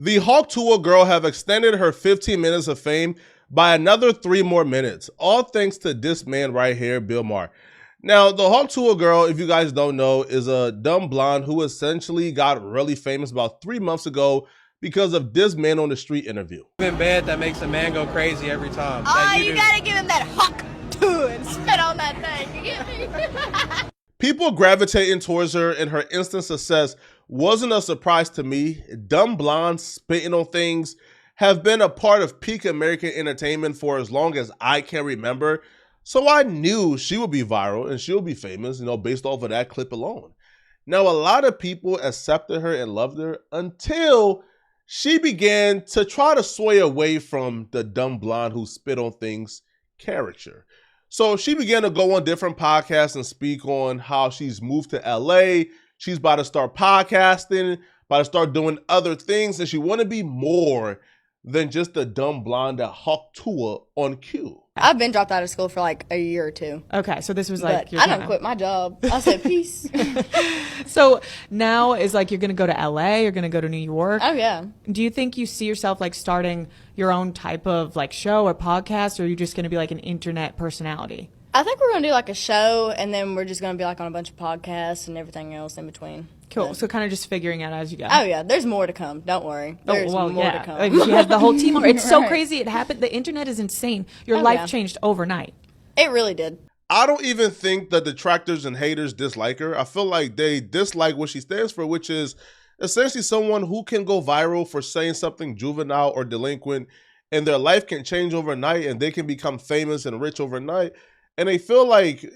The Hawk Tuah girl have extended her 15 minutes of fame by another 3 more minutes, all thanks to this man right here, Bill Maher. Now, the Hawk Tuah girl, if you guys don't know, is a dumb blonde who essentially got really famous about 3 months ago because of this man on the street interview. In bed that makes a man go crazy every time. Oh, you gotta give him that Hawk Tuah and spit on that thing. You get me? People gravitating towards her and her instant success wasn't a surprise to me. Dumb blondes spitting on things have been a part of peak American entertainment for as long as I can remember. So I knew she would be viral and she'll be famous, based off of that clip alone. Now, a lot of people accepted her and loved her until she began to try to sway away from the dumb blonde who spit on things character. So she began to go on different podcasts and speak on how she's moved to LA. She's about to start podcasting, about to start doing other things, and she want to be more than just the dumb blonde that Hawk Tuah on cue. I've been dropped out of school for like a year or two. Okay, so this was like... I don't quit my job. I said peace. So now is like you're going to go to LA, you're going to go to New York. Oh, yeah. Do you think you see yourself like starting your own type of like show or podcast, or are you just going to be like an internet personality? I think we're going to do like a show, and then we're just going to be like on a bunch of podcasts and everything else in between. Cool. Yeah. So kind of just figuring out as you go. Oh, yeah. There's more to come. Don't worry. There's more to come. Like, she has the whole team. It's so Right. crazy. It happened. The internet is insane. Your Oh, life yeah. changed overnight. It really did. I don't even think the detractors and haters dislike her. I feel like they dislike what she stands for, which is essentially someone who can go viral for saying something juvenile or delinquent, and their life can change overnight and they can become famous and rich overnight. And they feel like,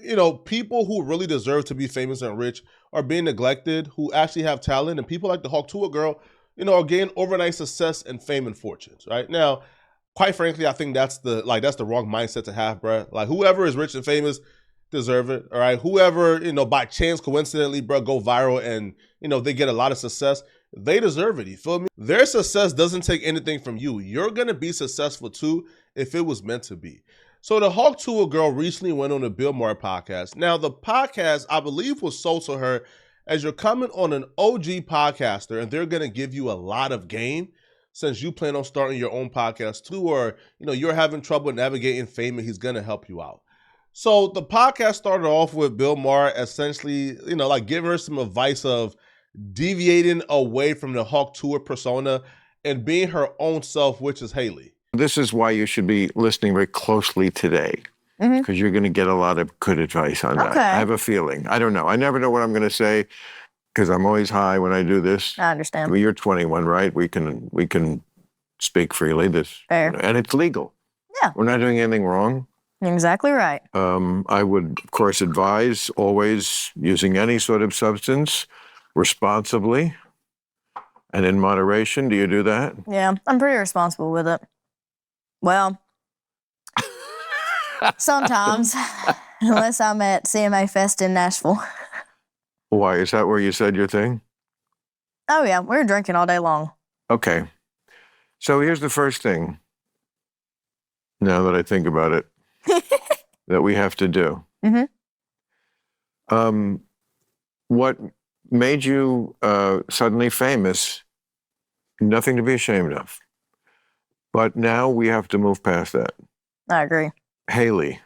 people who really deserve to be famous and rich are being neglected, who actually have talent. And people like the Hawk Tuah girl, are getting overnight success and fame and fortunes, right? Now, quite frankly, I think that's the wrong mindset to have, bro. Like, whoever is rich and famous deserve it, all right? Whoever, by chance, coincidentally, bro, go viral and, they get a lot of success, they deserve it, you feel me? Their success doesn't take anything from you. You're going to be successful, too, if it was meant to be. So the Hawk Tuah girl recently went on the Bill Maher podcast. Now, the podcast, I believe, was sold to her as you're coming on an OG podcaster, and they're going to give you a lot of game since you plan on starting your own podcast too, or, you're having trouble navigating fame and he's going to help you out. So the podcast started off with Bill Maher essentially, giving her some advice of deviating away from the Hawk Tuah persona and being her own self, which is Haley. This is why you should be listening very closely today, because you're going to get a lot of good advice on that. Okay. I have a feeling. I don't know. I never know what I'm going to say because I'm always high when I do this. I understand. Well, you're 21, right? We can speak freely. Fair. And it's legal. Yeah. We're not doing anything wrong. Exactly right. I would, of course, advise always using any sort of substance responsibly and in moderation. Do you do that? Yeah, I'm pretty responsible with it. Well, sometimes, unless I'm at CMA Fest in Nashville. Why? Is that where you said your thing? Oh, yeah, we're drinking all day long. Okay. So here's the first thing, now that I think about it, that we have to do. What made you suddenly famous, nothing to be ashamed of. But now we have to move past that. I agree. Haley,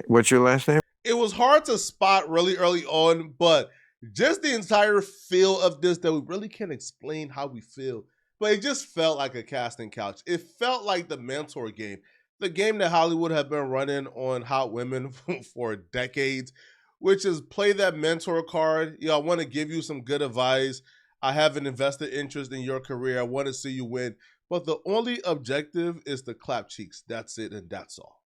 what's your last name? It was hard to spot really early on, but just the entire feel of this that we really can't explain how we feel. But it just felt like a casting couch. It felt like the mentor game. The game that Hollywood have been running on hot women for decades, which is play that mentor card. I want to give you some good advice. I have an invested interest in your career. I want to see you win. But the only objective is to clap cheeks. That's it, and that's all.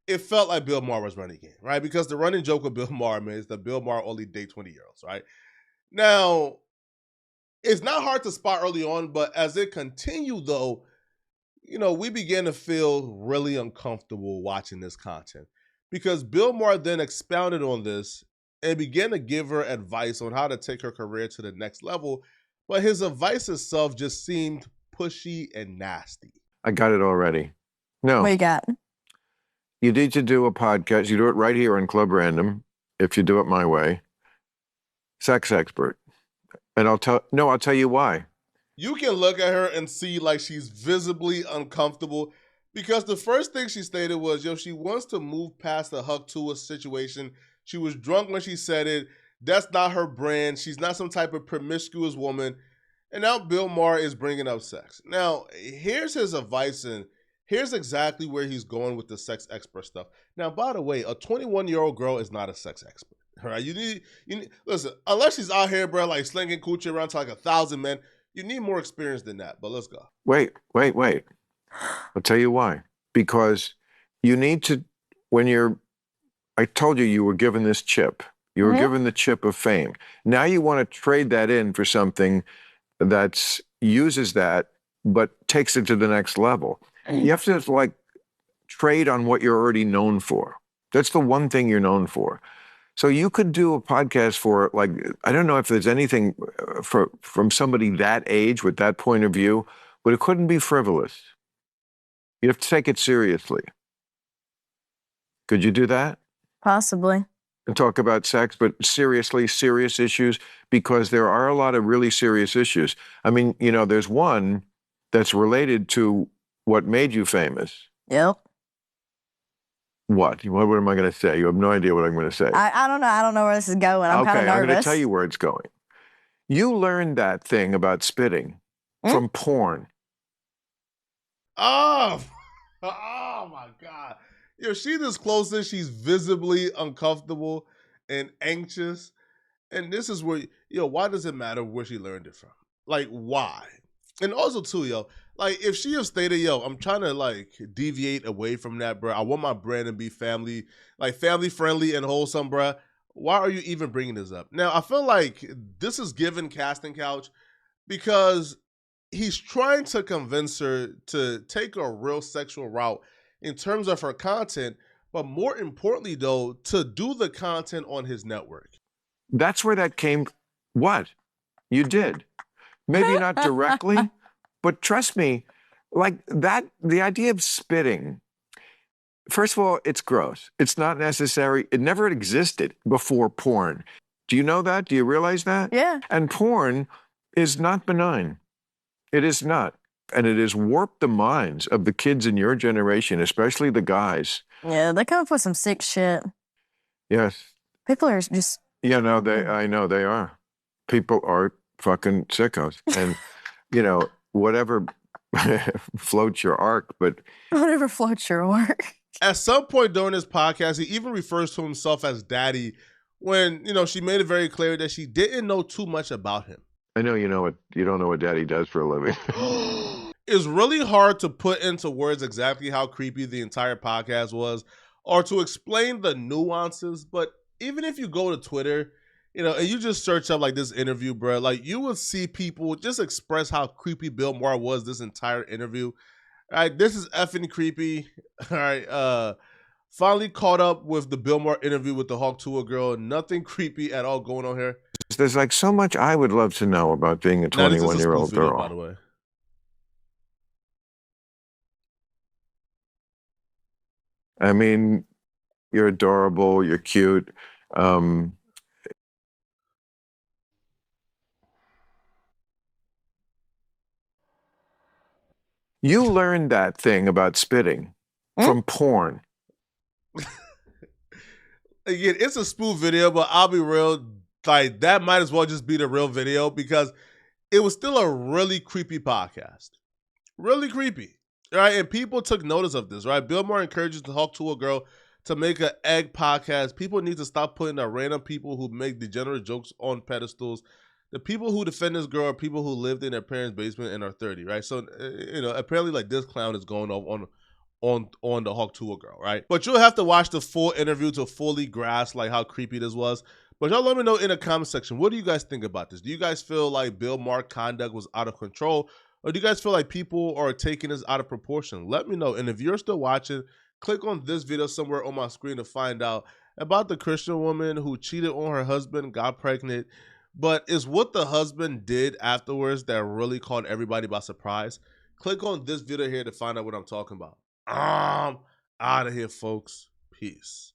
It felt like Bill Maher was running game, right? Because the running joke with Bill Maher, man, is that Bill Maher only date 20-year-olds, right? Now, it's not hard to spot early on, but as it continued, though, we began to feel really uncomfortable watching this content because Bill Maher then expounded on this and began to give her advice on how to take her career to the next level. But his advice itself just seemed pushy and nasty. I got it already. No. What you got? You need to do a podcast. You do it right here on Club Random, if you do it my way. Sex expert. And I'll tell you why. You can look at her and see like she's visibly uncomfortable because the first thing she stated was, yo, she wants to move past the Hawk Tuah situation. She was drunk when she said it. That's not her brand. She's not some type of promiscuous woman. And now Bill Maher is bringing up sex. Now, here's his advice, and here's exactly where he's going with the sex expert stuff. Now, by the way, a 21-year-old girl is not a sex expert. All right, you need listen, unless she's out here, bro, like slinging coochie around to like 1,000 men, you need more experience than that. But let's go. Wait. I'll tell you why. Because you need to, I told you you were given this chip. You were given the chip of fame. Now you want to trade that in for something that uses that, but takes it to the next level. You have to like trade on what you're already known for. That's the one thing you're known for. So you could do a podcast for, like, I don't know if there's anything from somebody that age with that point of view, but it couldn't be frivolous. You have to take it seriously. Could you do that? Possibly. And talk about sex, but seriously, serious issues, because there are a lot of really serious issues. I mean, there's one that's related to what made you famous. Yep. What am I going to say? You have no idea what I'm going to say. I don't know. I don't know where this is going. I'm kind of nervous. I'm going to tell you where it's going. You learned that thing about spitting from porn. Oh my God. She's this closest. She's visibly uncomfortable and anxious. And this is where, why does it matter where she learned it from? Like, why? And also, too, like, if she have stated, I'm trying to, like, deviate away from that, bro. I want my brand to be family friendly and wholesome, bro. Why are you even bringing this up? Now, I feel like this is given casting couch because he's trying to convince her to take a real sexual route in terms of her content, but more importantly, though, to do the content on his network. That's where that came. What? You did. Maybe not directly, but trust me, like that, the idea of spitting, first of all, it's gross. It's not necessary. It never existed before porn. Do you know that? Do you realize that? Yeah. And porn is not benign. It is not. And it has warped the minds of the kids in your generation, especially the guys. Yeah, they come up with some sick shit. Yes. People are just... Yeah, no, I know they are. People are fucking sickos. And, whatever floats your arc, but... Whatever floats your arc. At some point during this podcast, he even refers to himself as daddy when, she made it very clear that she didn't know too much about him. I know you don't know what daddy does for a living. It's really hard to put into words exactly how creepy the entire podcast was or to explain the nuances. But even if you go to Twitter, and you just search up like this interview, bro, like you will see people just express how creepy Bill Maher was this entire interview. All right, this is effing creepy. All right, finally caught up with the Bill Maher interview with the Hawk Tuah girl. Nothing creepy at all going on here. There's like so much I would love to know about being a 21-year-old girl. By the way. I mean, you're adorable, you're cute. You learned that thing about spitting from porn. Again, it's a spoof video, but I'll be real, like that might as well just be the real video because it was still a really creepy podcast. Really creepy. Right, and people took notice of this, right? Bill Maher encourages the Hawk Tuah girl to make an egg podcast. People need to stop putting the random people who make degenerate jokes on pedestals. The people who defend this girl are people who lived in their parents' basement and are 30, right? So, apparently, like this clown is going on the Hawk Tuah girl, right? But you'll have to watch the full interview to fully grasp like how creepy this was. But y'all let me know in the comment section, what do you guys think about this? Do you guys feel like Bill Maher's conduct was out of control? Or do you guys feel like people are taking this out of proportion? Let me know. And if you're still watching, click on this video somewhere on my screen to find out about the Christian woman who cheated on her husband, got pregnant. But is what the husband did afterwards that really caught everybody by surprise? Click on this video here to find out what I'm talking about. Out of here, folks. Peace.